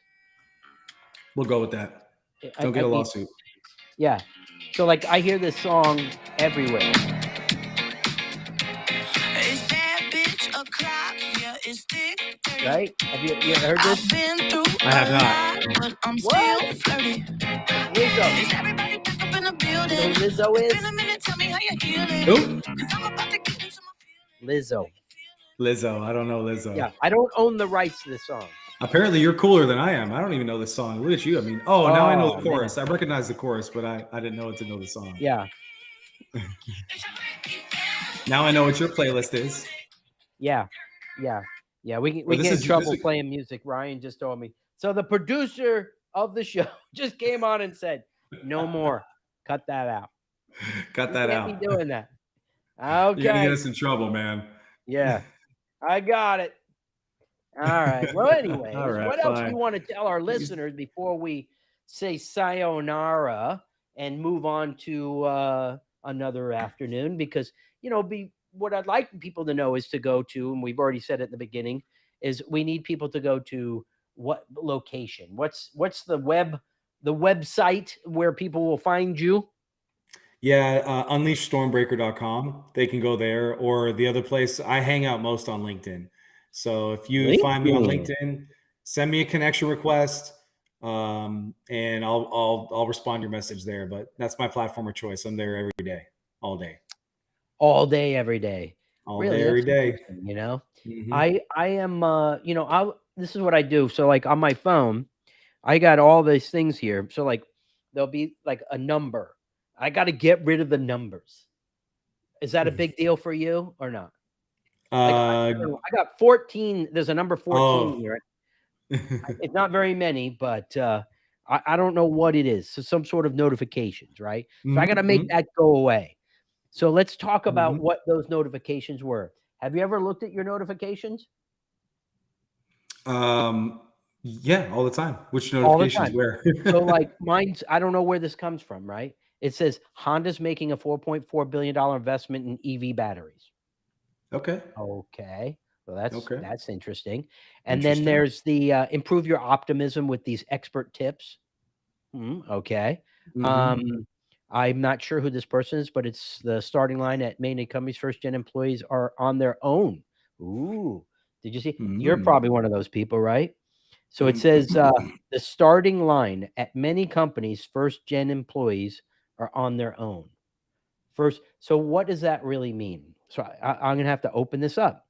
We'll go with that. Don't get a lawsuit. Yeah. So like I hear this song everywhere. Is that bitch a clock? Yeah, it's thick. Right? Have you heard this? I have not. But I'm still flirty. Lizzo. Is everybody back up in the building? Lizzo is? It's been a minute, tell me how you feeling. Who? I'm about to get into my Lizzo. I don't know Lizzo. Yeah, I don't own the rights to this song. Apparently you're cooler than I am. I don't even know this song. Look at you. I mean, now I know the chorus. Man. I recognize the chorus, but I didn't know it to know the song. Yeah. Now I know what your playlist is. Yeah. We get in trouble playing music. Ryan just told me. So the producer of the show just came on and said, No more. Cut that out. Cut You that can't be out. doing that. You're gonna get Okay. us in trouble, man. Yeah, I got it. All right. Well, All anyways, right, what else do fine. you want to tell our listeners before we say sayonara and move on to another afternoon? Because, what I'd like people to know is to go to, and we've already said it at the beginning, is we need people to go to what location? What's the website where people will find you? Yeah, unleashstormbreaker.com. They can go there, or the other place. I hang out most on LinkedIn. So if you find me on LinkedIn. LinkedIn, send me a connection request, and I'll respond to your message there. But that's my platform of choice. I'm there every day, all day, All day, every day. all day, Really, every that's day. interesting. Mhm. I am I'll this is what I do. So like on my phone, I got all these things here. So like there'll be like a number. I got to get rid of the numbers. Is that a big deal for you or not? Like Uh, I don't know, I got 14. There's a number 14 oh. here. It's not very many, but I don't know what it is. So some sort of notifications, right? So I got to make Mhm, that go away. So let's talk about mhm. what those notifications were. Have you ever looked at your notifications? Um, yeah, all the time. Which All the notifications? time. Where? So, like, mine's I don't know where this comes from, right? It says Honda's making a $4.4 billion investment in EV batteries. Okay. Okay. Well, Okay. that's interesting. And then Interesting. there's the improve your optimism with these expert tips. Okay. Mhm. Um, I'm not sure who this person is, but it's the starting line at many companies. First gen employees are on their own. Ooh, did you see? You're Mm. probably one of those people, right? So it Mm. says the starting line at many companies, first gen employees are on their own. First, so what does that really mean? So I'm going to have to open this up.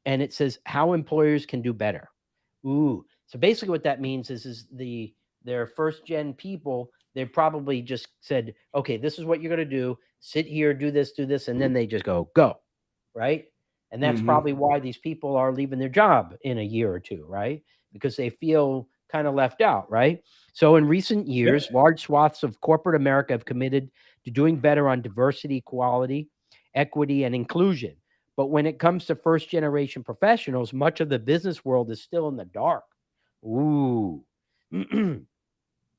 And it says how employers can do better. Ooh, so basically what that means is their first gen people, they probably just said, okay, this is what you're going to do. Sit here, do this, and then they just go, right? And that's Mhm. probably why these people are leaving their job in a year or two, right? Because they feel kind of left out, right? So in recent Yep. years, large swaths of corporate America have committed to doing better on diversity, equality, equity, and inclusion. But when it comes to first generation professionals, much of the business world is still in the dark. Ooh.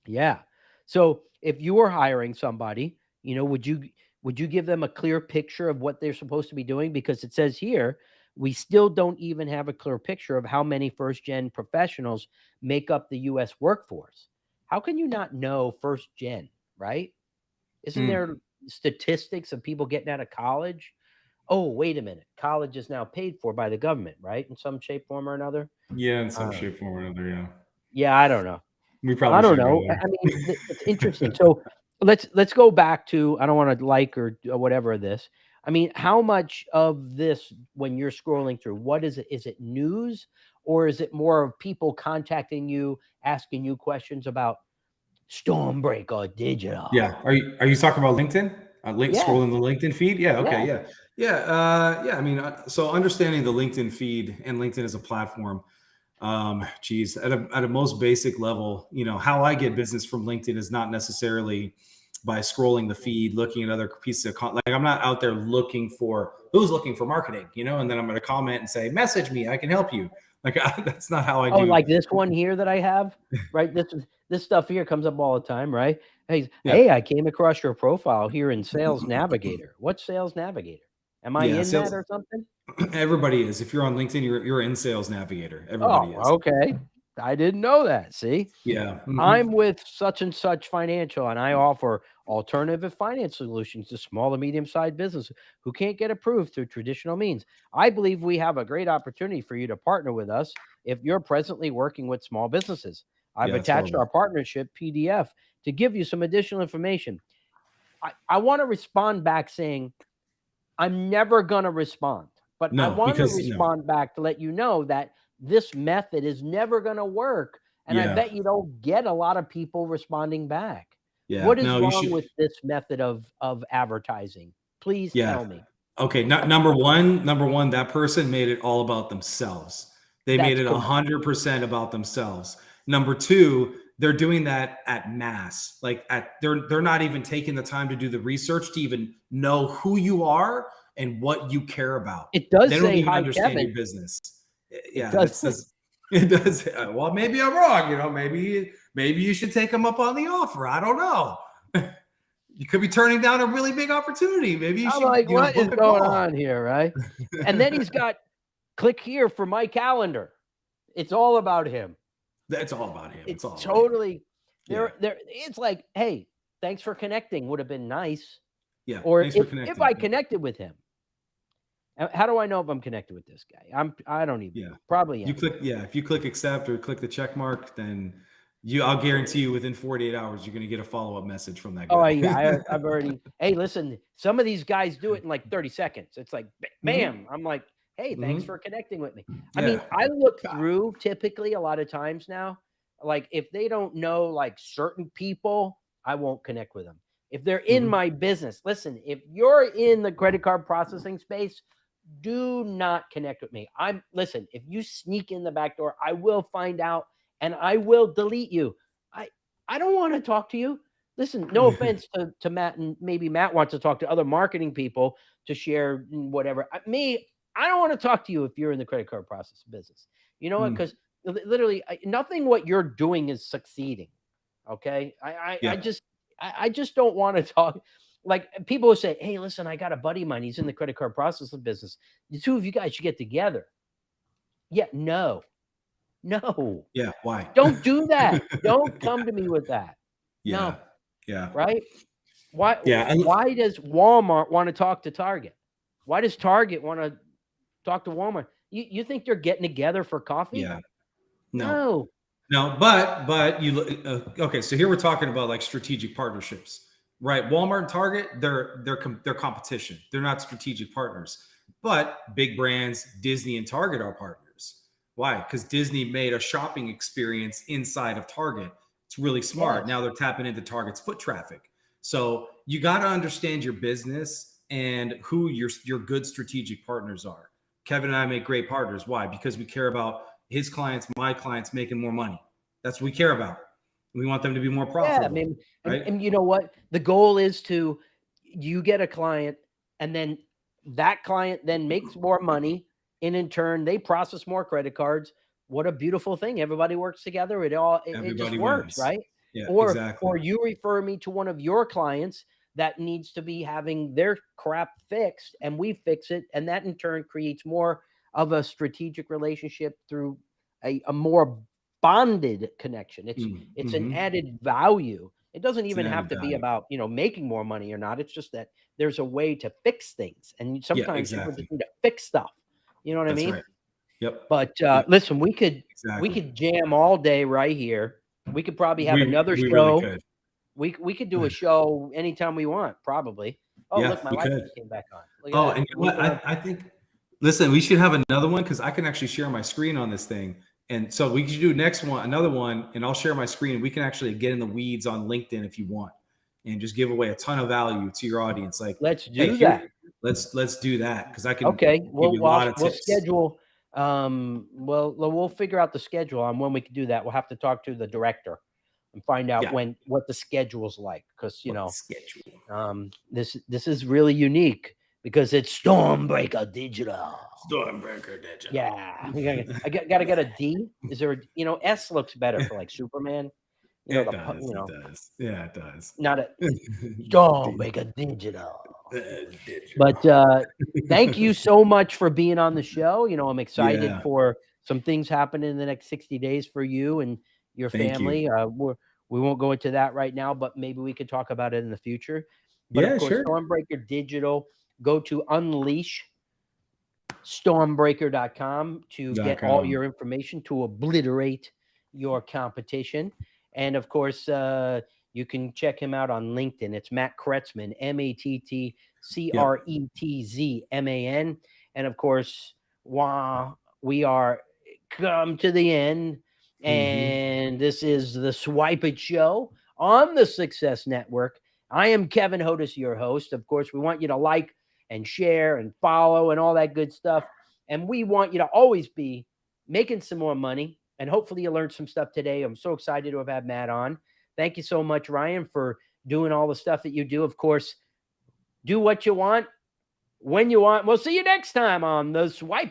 Yeah. So if you were hiring somebody, would you give them a clear picture of what they're supposed to be doing? Because it says here, we still don't even have a clear picture of how many first gen professionals make up the US workforce. How can you not know first gen, right? Isn't Mm. there statistics of people getting out of college? Oh, wait a minute. College is now paid for by the government, right? In some shape, form, or another. Yeah, in I some don't know. shape, form, or another. Yeah. Yeah, I don't know. We I probably don't shouldn't go know. I there. mean, it's interesting. So let's go back to I don't want to like or whatever of this. I mean, how much of this when you're scrolling through, what is it? Is it news or is it more of people contacting you, asking you questions about Stormbreaker Digital? Yeah. Are you talking about LinkedIn? Link Yeah, scrolling the LinkedIn feed? Yeah. Okay. yeah. Yeah. Yeah. Yeah. I mean, so understanding the LinkedIn feed and LinkedIn as a platform. Geez, at a most basic level, how I get business from LinkedIn is not necessarily by scrolling the feed, looking at other pieces of content. Like I'm not out there looking for who's looking for marketing, and then I'm going to comment and say, message me, I can help you. Like that's not how I Oh, do. like this one here that I have, right? This stuff here comes up all the time, right? Hey, Yeah. hey, I came across your profile here in Sales Navigator. What's Sales Navigator? Am I Yeah. in that Sales. or something? Everybody is. If you're on LinkedIn, you're in Sales Navigator. Everybody Oh, is. okay. I didn't know that. See? Yeah. I'm with such and such financial, and I offer alternative finance solutions to small and medium sized businesses who can't get approved through traditional means. I believe we have a great opportunity for you to partner with us if you're presently working with small businesses. I've Yeah. It's attached our horrible. partnership PDF to give you some additional information. I want to respond back saying, I'm never going to respond, but I No, want to because no. respond back to let you know that this method is never going to work. And I Yeah. bet you don't get a lot of people responding back. Yeah. What is No, you wrong should. with this method of advertising? Please Yeah. tell me. Okay. Number one, that person made it all about themselves. They made That's it correct. 100% about themselves. Number two, they're doing that at mass. Like they're not even taking the time to do the research to even know who you are and what you care about. It does They don't say, even "Hi, understand Kevin." your business. It Yeah, does. it says it does. Well, maybe I'm wrong. You know, maybe you should take them up on the offer. I don't know. You could be turning down a really big opportunity. Maybe you I'm should, like, what is book a going call. on here, right? And then he's got click here for my calendar. It's all about him. It's all about him. It's all about totally him. there. It's like, hey, thanks for connecting. Would have been nice. Yeah. Or Thanks for if connecting. I connected with him, how do I know if I'm connected with this guy? I don't even. Yeah. Probably am. You click. Yeah. If you click accept or click the check mark, then I'll guarantee you within 48 hours, you're going to get a follow-up message from that guy. Oh yeah. I've already, hey, listen, some of these guys do it in like 30 seconds. It's like, bam. I'm like, hey, thanks for connecting with me. I mean, I look through typically a lot of times now, like if they don't know like certain people, I won't connect with them. If they're in my business, listen, if you're in the credit card processing space, do not connect with me. Listen, if you sneak in the back door, I will find out and I will delete you. I don't want to talk to you. Listen, no offense to Matt, and maybe Matt wants to talk to other marketing people to share whatever. I don't want to talk to you if you're in the credit card processing business. You know what? Because literally nothing what you're doing is succeeding. Okay. I just don't want to talk. Like people will say, hey, listen, I got a buddy of mine. He's in the credit card processing business. The two of you guys should get together. Yeah, no. Yeah. Why? Don't do that. Don't come to me with that. Yeah. No. Yeah. Right? Why? Yeah. Why does Walmart want to talk to Target? Why does Target want to talk to Walmart? You think they're getting together for coffee? Yeah. No. But you look. Okay, so here we're talking about like strategic partnerships, right? Walmart and Target, they're competition. They're not strategic partners. But big brands, Disney and Target are partners. Why? Because Disney made a shopping experience inside of Target. It's really smart. Yes. Now they're tapping into Target's foot traffic. So you got to understand your business and who your good strategic partners are. Kevin and I make great partners. Why? Because we care about his clients, my clients making more money. That's what we care about. We want them to be more profitable. Yeah, I mean, right? and you know what? The goal is to you get a client, and then that client then makes more money, and in turn they process more credit cards. What a beautiful thing! Everybody works together. It just works, wins. right? Yeah, or exactly. Or you refer me to one of your clients that needs to be having their crap fixed, and we fix it, and that in turn creates more of a strategic relationship through a more bonded connection. It's an added value. It doesn't even have to be about, making more money or not. It's just that there's a way to fix things. And sometimes people just need to fix stuff. You know what I mean? Right. Yep. But listen, we could jam all day right here. We could probably have another show. Really could. We could do a show anytime we want, probably. Oh, yeah, look, my light just came back on. Oh, and you know what? I think, listen, we should have another one because I can actually share my screen on this thing. And so we could do another one, and I'll share my screen. We can actually get in the weeds on LinkedIn if you want, and just give away a ton of value to your audience. Like, let's do that. Let's do that because I can. Okay, we'll schedule. We'll figure out the schedule on when we can do that. We'll have to talk to the director and find out what the schedule's like, because this is really unique because it's Stormbreaker Digital. Yeah, I gotta get a D. Is there S looks better for like Superman. It does. Yeah, it does. Not a Stormbreaker Digital. But thank you so much for being on the show. I'm excited for some things happening in the next 60 days for you and your family. We won't go into that right now, but maybe we could talk about it in the future. But of course, sure. Stormbreaker Digital, go to unleashstormbreaker.com to get all your information to obliterate your competition. And of course, you can check him out on LinkedIn. It's Matt Cretzman, MattCretzman. And of course, we are come to the end. And this is the Swypit Show on the Success Network. I am Kevin Hodes, your host. Of course, we want you to like and share and follow and all that good stuff. And we want you to always be making some more money And hopefully you learned some stuff today. I'm so excited to have had Matt on. Thank you so much, Ryan, for doing all the stuff that you do. Of course, do what you want when you want. We'll see you next time on the Swypit